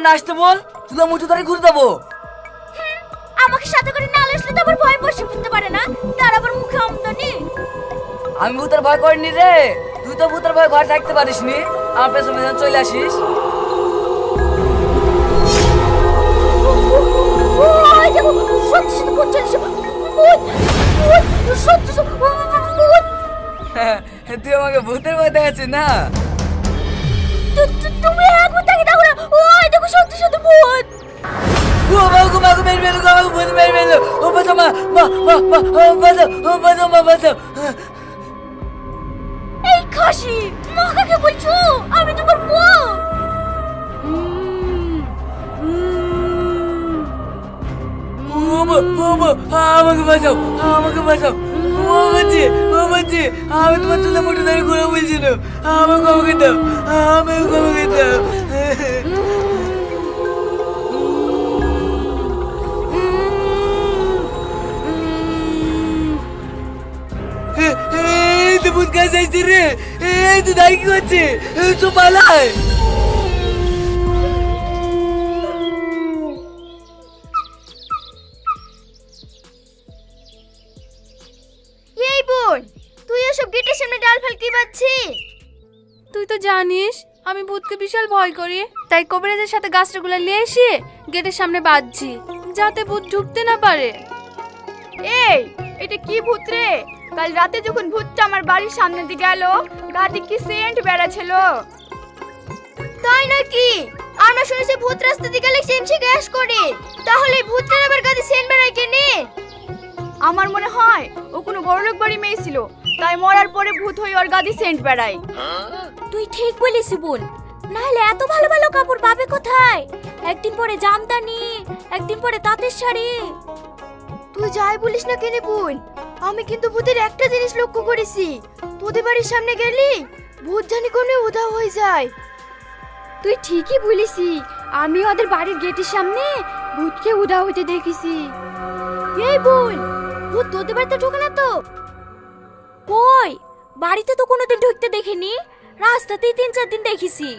সামনে আসতে বল, তুই মুঠো ধরে ঘুরে দেবো। আমাকে সাথে করে না আসলে তো আবার ভয় বসে ফিরতে পারে না, তার আবার মুখে আমদানি। আমি ভূতের ভয় করিনি রে, তুই তো ভূতের ভয় ঘরে থাকতে পারিস নি, আমার পেছনে যেন চলে আসিস। ওই দেখো, সত্যি সত্যি ভূত চলে এসে, ভূত, ভূত, সত্যি সত্যি ভূত। তুই আমাকে ভূতের ভয় দেখাচ্ছিস না? তুমি একবার তাকে দেখো না, ওই দেখো সত্যি সত্যি ভূত। ও মাগো মাগো মেরে মেরে গো, আমাকে ভূত মেরে মেরে। ও বাঁচাও মা, মা মা মা, ও বাঁচাও, ও বাঁচাও মা, বাঁচাও। এই খাসি, মা কাকে বলছো? আমি তোমার বউ। ও মা, ও মা, আমাকে বাঁচাও, আমাকে বাঁচাও। ও বাঁচি, ও বাঁচি, আমি তোমার চুলে মুঠো ধরে ঘুরে বলছিল, আমাকে আমাকে দাও, আমাকে আমাকে দাও। এই তো ভূত কাছে আসছে রে, এই তো দাঁড়িয়ে কি করছে, চো পালায়। এই বোন, তুই এসব গেটের সামনে ডাল ফাল কি বাজছি? তুই তো জানিস আমি ভূতকে বিশাল ভয় করি, তাই কবিরাজের সাথে গাছটাগুলো নিয়ে এসে গেটের সামনে বাঁধছি যাতে ভূত ঢুকতে না পারে। এই, এটা কি ভূত রে? কাল রাতে যখন ভূতটা আমার বাড়ির সামনে দিয়ে গেল, গাতে কি সেন্ট বেড়াছিল। তাই নাকি? আমরা শুনেছি ভূত রাস্তা দিয়ে গেলে সেন্সি গ্যাস করে, তাহলে ভূতটার আবার গায়ে সেন্ট বেড়ায় কেনে? আমার মনে হয় ও কোনো বড়লোক বাড়ি মেয়ে ছিল, তাই মরার পরে ভূত হয়ে ওর গাদি সেন্ট বেড়ায়। তুই ঠিক বলিস বোন, নাহলে এত ভালো ভালো কাপড় পাবে কোথায়? একদিন পরে জামদানি, একদিন পরে তাঁতের শাড়ি। তুই যাই বলিস না কেনে বোন, আমি কিন্তু ভূতের একটা জিনিস লক্ষ্য করেছি, তোদের বাড়ির সামনে গেলি ভূত জানি কোনো উধাও হয়ে যায়। তুই ঠিকই বলিসি, আমি ওদের বাড়ির গেটের সামনে ভূতকে উধাও হতে দেখেছি। এই বোন, ভূত তোদের বাড়িতে ঢোকে না তো? কই, বাড়িতে তো কোনোদিন ঢুকতে দেখিনি, রাস্তাতেই 3-4 দিন দেখেছি।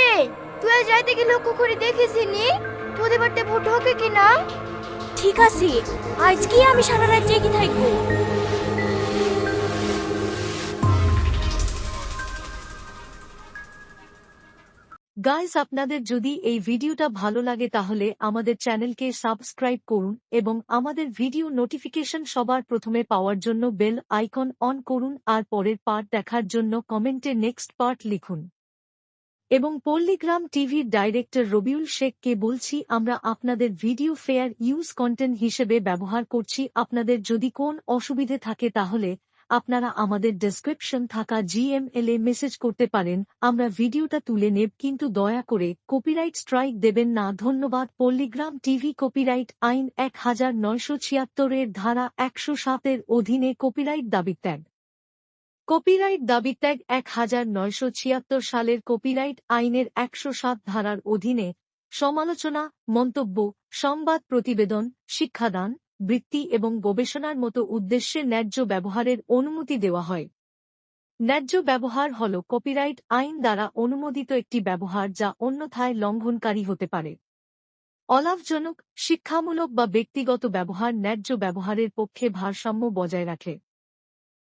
এই, তুই আজ রাতে কি লক্ষ্য করে দেখেছিনি তোদের বাড়িতে ভূত ঢোকে কিনা? ঠিক আছে, আজকে আমি সারা রাত জেগে থাকবো। গাইস, আপনাদের যদি এই ভিডিওটা ভালো লাগে তাহলে আমাদের চ্যানেলকে সাবস্ক্রাইব করুন এবং আমাদের ভিডিও নোটিফিকেশন সবার প্রথমে পাওয়ার জন্য বেল আইকন অন করুন, আর পরের পার্ট দেখার জন্য কমেন্টে নেক্সট পার্ট লিখুন। এবং পল্লীগ্রাম টিভির ডাইরেক্টর রবিউল শেখকে বলছি, আমরা আপনাদের ভিডিও ফেয়ার ইউজ কন্টেন্ট হিসেবে ব্যবহার করছি। আপনাদের যদি কোন অসুবিধে থাকে তাহলে আপনারা আমাদের ডেসক্রিপশন থাকা জিএমএল এ মেসেজ করতে পারেন, আমরা ভিডিওটা তুলে নেব, কিন্তু দয়া করে কপিরাইট স্ট্রাইক দেবেন না। ধন্যবাদ। পল্লীগ্রাম টিভি কপিরাইট আইন 1976 এর ধারা 107 এর অধীনে কপিরাইট দাবি ত্যাগ। কপিরাইট দাবি ত্যাগ 1976 সালের কপিরাইট আইনের 107 ধারার অধীনে সমালোচনা, মন্তব্য, সংবাদ প্রতিবেদন, শিক্ষাদান, বৃত্তি এবং গবেষণার মতো উদ্দেশ্যে ন্যায্য ব্যবহারের অনুমতি দেওয়া হয়। ন্যায্য ব্যবহার হল কপিরাইট আইন দ্বারা অনুমোদিত একটি ব্যবহার যা অন্যথায় লঙ্ঘনকারী হতে পারে। অলাভজনক, শিক্ষামূলক বা ব্যক্তিগত ব্যবহার ন্যায্য ব্যবহারের পক্ষে ভারসাম্য বজায় রাখে।